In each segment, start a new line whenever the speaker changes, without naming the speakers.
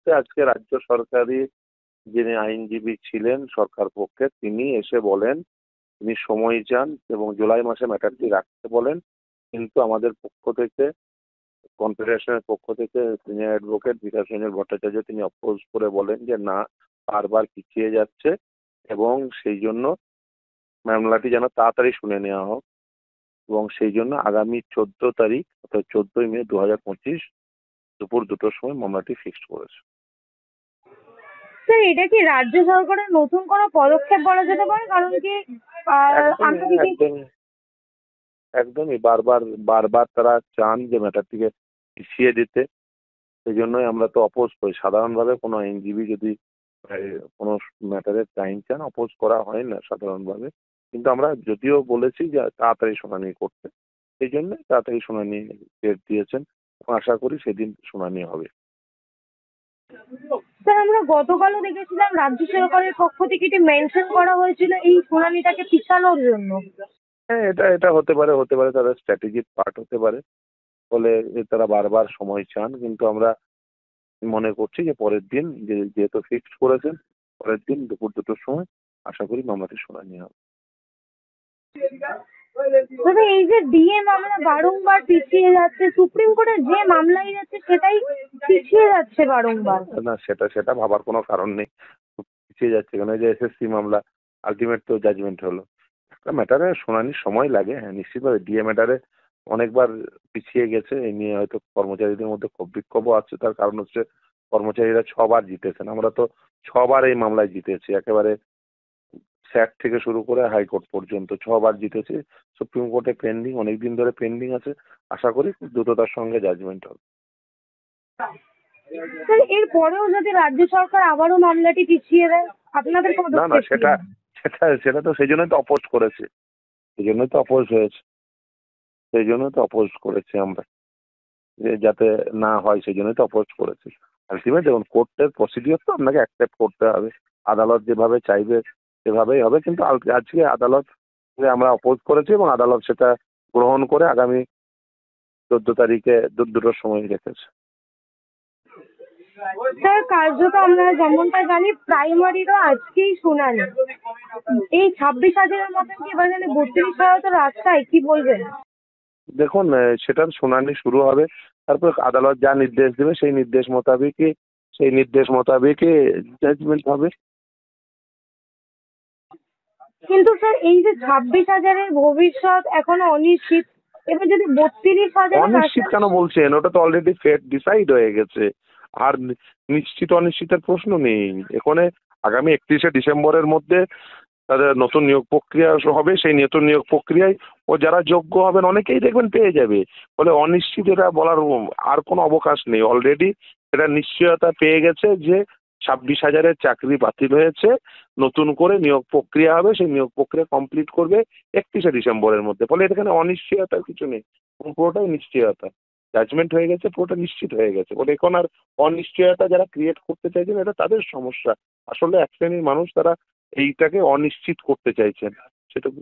মুহূর্তে আজকে রাজ্য সরকারি যিনি আইনজীবী ছিলেন সরকার পক্ষে, তিনি এসে বলেন তিনি সময় চান এবং জুলাই মাসে ম্যাটারটি রাখতে বলেন। কিন্তু আমাদের পক্ষ থেকে, কনফেডারেশনের পক্ষ থেকে সিনিয়র অ্যাডভোকেট বিকাশ রঞ্জন ভট্টাচার্য তিনি অপোজ করে বলেন যে না, বারবার পিছিয়ে যাচ্ছে এবং সেই জন্য মামলাটি যেন তাড়াতাড়ি শুনে নেওয়া হোক, এবং সেই জন্য আগামী 14 তারিখ অর্থাৎ 14ই মে 2025 দুপুর 2টোর সময় মামলাটি ফিক্সড করেছে।
স্যার, এটা কি রাজ্য সরকারের নতুন কোনো পদক্ষেপ বলা যেতে পারে? কারণ কি আমরা দেখি
একদমই একদমই বারবার বারবার তারা চান যে ম্যাটারটিকে পিছিয়ে দিতে। সেই জন্যই আমরা তো অপোজ করি। সাধারণভাবে কোনো আইনজীবী যদি কোনো ম্যাটারের টাইম চান, অপোজ করা হয় না সাধারণভাবে। কিন্তু আমরা যদিও বলেছি যে তাড়াতাড়ি শুনানি করতে, সেই জন্য তাড়াতাড়ি শুনানি ডেট দিয়েছেন এবং আশা করি সেদিন শুনানি হবে।
স্যার, আমরা গতকালও দেখেছিলাম রাজ্য সরকারের পক্ষ থেকে এটি মেনশন করা হয়েছিল এই শুনানিটাকে পিছানোর জন্য।
হ্যাঁ, এটা এটা হতে পারে তাদের স্ট্র্যাটেজির পার্ট হতে পারে। ফলে তারা বারবার সময় চান, কিন্তু আমরা মনে করছি যে পরের দিন যেহেতু ফিক্সড করেছেন, পরের দিন দুপুর 2টোর সময় আশা করি মামলাটি শুনানি হবে।
তবে এই যে ডিএ মামলা বারংবার পিছিয়ে যাচ্ছে, সুপ্রিম কোর্টে যে মামলাই যাচ্ছে সেটাই পিছিয়ে যাচ্ছে বারংবার।
না, সেটা সেটা ভাবার কোনো কারণ নেই। পিছিয়ে যাচ্ছে কেন? এই যে এসএসসি মামলা আলটিমেট তো জাজমেন্ট হলো। একটা ম্যাটারে শুনানির সময় লাগে, হ্যাঁ নিশ্চিতভাবে ডিএ ম্যাটারে অনেকবার পিছিয়ে গেছে। এই নিয়ে হয়তো কর্মচারীদের মধ্যে ক্ষোভ বিক্ষোভও আছে। তার কারণ হচ্ছে কর্মচারীরা 6বার জিতেছেন, আমরা তো 6বার এই মামলায় জিতেছি। একেবারে স্যাট থেকে শুরু করে হাইকোর্ট পর্যন্ত 6বার জিতেছি। সুপ্রিম কোর্টে পেন্ডিং, অনেকদিন ধরে পেন্ডিং আছে। আশা করি খুব দ্রুততার সঙ্গে জাজমেন্ট হবে।
স্যার, এর পরেও যদি রাজ্য সরকার আবারও মামলাটি পিছিয়ে দেয়, আপনাদের
না না,
পদক্ষেপ কি?
সেটা সেটা সেটা তো সেই জন্যই তো অপোজ করেছে, সেই জন্যই তো অপোজ হয়েছে, সেই জন্যই তো অপোজ করেছি আমরা, যে যাতে না হয় সেই জন্যই তো অপোজ করেছি। আলটিমেট দেখুন, কোর্টের প্রসিডিওর তো আপনাকে অ্যাকসেপ্ট করতে হবে। আদালত যেভাবে চাইবে সেভাবেই হবে। কিন্তু আজকে আদালত আমরা অপোজ করেছি এবং আদালত সেটা গ্রহণ করে আগামী 14 তারিখে 2টোর সময় রেখেছে।
স্যার, কার্যত আমরা যেমনটা জানি প্রাইমারিরও আজকেই শুনানি। এই 26,000-এর মতন কি এবার জানি 32,000 তো রাস্তায়, কি বলবেন?
দেখুন, সেটার শুনানি শুরু হবে, তারপর আদালত যা নির্দেশ দেবে সেই নির্দেশ মোতাবেকই জাজমেন্ট হবে।
কিন্তু স্যার, এই যে 26,000-এর ভবিষ্যৎ এখনো অনিশ্চিত, এবার যদি 32,000
অনিশ্চিত কেন বলছেন? ওটা তো অলরেডি ফেট ডিসাইড হয়ে গেছে। আর নিশ্চিত অনিশ্চিতের প্রশ্ন নেই এখানে। আগামী 31শে ডিসেম্বরের মধ্যে তাদের নতুন নিয়োগ প্রক্রিয়া হবে। সেই নতুন নিয়োগ প্রক্রিয়ায় ও যারা যোগ্য হবেন অনেকেই দেখবেন পেয়ে যাবে। ফলে অনিশ্চিত এটা বলার আর কোনো অবকাশ নেই। অলরেডি এটা নিশ্চয়তা পেয়ে গেছে যে 26,000-এর চাকরি বাতিল হয়েছে, নতুন করে নিয়োগ প্রক্রিয়া হবে। সেই নিয়োগ প্রক্রিয়া কমপ্লিট করবে 31শে ডিসেম্বরের মধ্যে। ফলে এখানে অনিশ্চয়তার কিছু নেই, পুরোটাই নিশ্চয়তা। জাজমেন্ট হয়ে গেছে, পুরোটা নিশ্চিত হয়ে গেছে। বলে এখন আর অনিশ্চয়তা যারা ক্রিয়েট করতে চাইছেন এটা তাদের সমস্যা। আসলে এক শ্রেণীর মানুষ তারা এইটাকে অনিশ্চিত করতে চাইছেন, সেটুকু।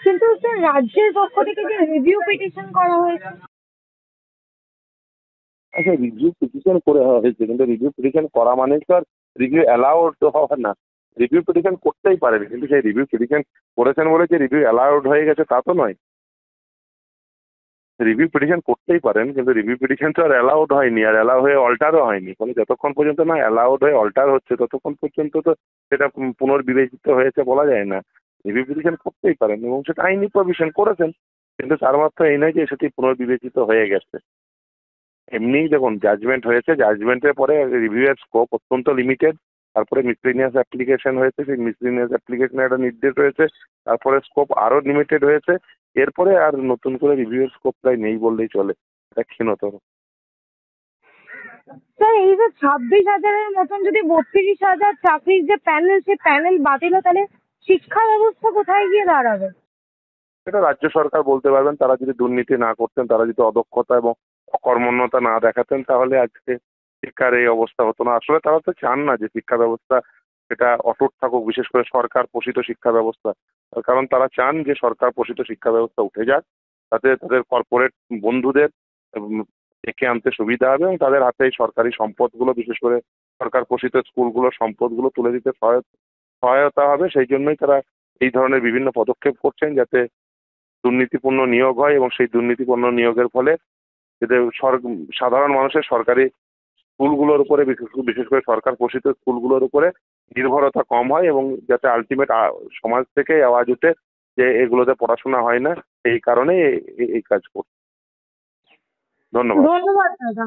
কিন্তু স্যার, রাজ্যের পক্ষ থেকে যে রিভিউ পিটিশন করা হয়েছে।
আচ্ছা, রিভিউ পিটিশন করে হয়েছে, কিন্তু রিভিউ পিটিশন করা মানে তো আর রিভিউ অ্যালাউড হওয়ার না। রিভিউ পিটিশন করতেই পারেন, কিন্তু সেই রিভিউ পিটিশন করেছেন বলে যে রিভিউ অ্যালাউড হয়ে গেছে তা তো নয়। রিভিউ পিটিশন করতেই পারেন, কিন্তু রিভিউ পিটিশন তো আর অ্যালাউড হয়নি, আর অ্যালাউ হয়ে অল্টারও হয়নি। ফলে যতক্ষণ পর্যন্ত না অ্যালাউড হয়ে অল্টার হচ্ছে ততক্ষণ পর্যন্ত তো সেটা পুনর্বিবেচিত হয়েছে বলা যায় না। রিভিউ পিটিশন করতেই পারেন এবং সেটা আইনি প্রভিশন করেছেন, কিন্তু তার মাত্রা এই নয় যে সেটি পুনর্বিবেচিত হয়ে গেছে। এমনিই দেখুন, জাজমেন্ট হয়েছে, জাজমেন্টের পরে রিভিউয়ের স্কোপ অত্যন্ত লিমিটেড। তারপরে মিসলিনিয়াস অ্যাপ্লিকেশন হয়েছে, সেই মিসলিনিয়াস অ্যাপ্লিকেশনের একটা নির্দেশ হয়েছে, তারপরে স্কোপ আরও লিমিটেড হয়েছে। এরপরে আর নতুন করে রিভিউয়ের স্কোপ প্রায় নেই বললেই চলে, এটা ক্ষীণতর।
স্যার, এই যে 26,000-এর মতন যদি 32,000 চাকরির যে প্যানেল, সেই প্যানেল বাতিল হয়, তাহলে শিক্ষা ব্যবস্থা কোথায় গিয়ে দাঁড়াবে?
এটা রাজ্য সরকার বলতে পারবেন। তারা যদি দুর্নীতি না করতেন, তারা যদি অদক্ষতা এবং অকর্মণ্যতা না দেখাতেন, তাহলে আজকে শিক্ষার এই অবস্থা হতো না। আসলে তারা তো চান না যে শিক্ষা ব্যবস্থা এটা অটুট থাকুক, বিশেষ করে সরকার পোষিত শিক্ষা ব্যবস্থা। তার কারণ তারা চান যে সরকার পোষিত শিক্ষা ব্যবস্থা উঠে যাক, তাতে তাদের কর্পোরেট বন্ধুদের ডেকে আনতে সুবিধা হবে এবং তাদের হাতে এই সরকারি সম্পদগুলো, বিশেষ করে সরকার পোষিত স্কুলগুলোর সম্পদগুলো তুলে দিতে সহায়তা হবে। সেই জন্যই তারা এই ধরনের বিভিন্ন পদক্ষেপ করছেন, যাতে দুর্নীতিপূর্ণ নিয়োগ হয় এবং সেই দুর্নীতিপূর্ণ নিয়োগের ফলে যাতে সাধারণ মানুষের সরকারি স্কুলগুলোর উপরে, বিশেষ করে সরকার পোষিত স্কুলগুলোর উপরে নির্ভরতা কম হয় এবং যাতে আলটিমেট সমাজ থেকে আওয়াজ ওঠে যে এগুলোতে পড়াশোনা হয় না, এই কারণে এই কাজ করছে। ধন্যবাদ।
ধন্যবাদ দাদা।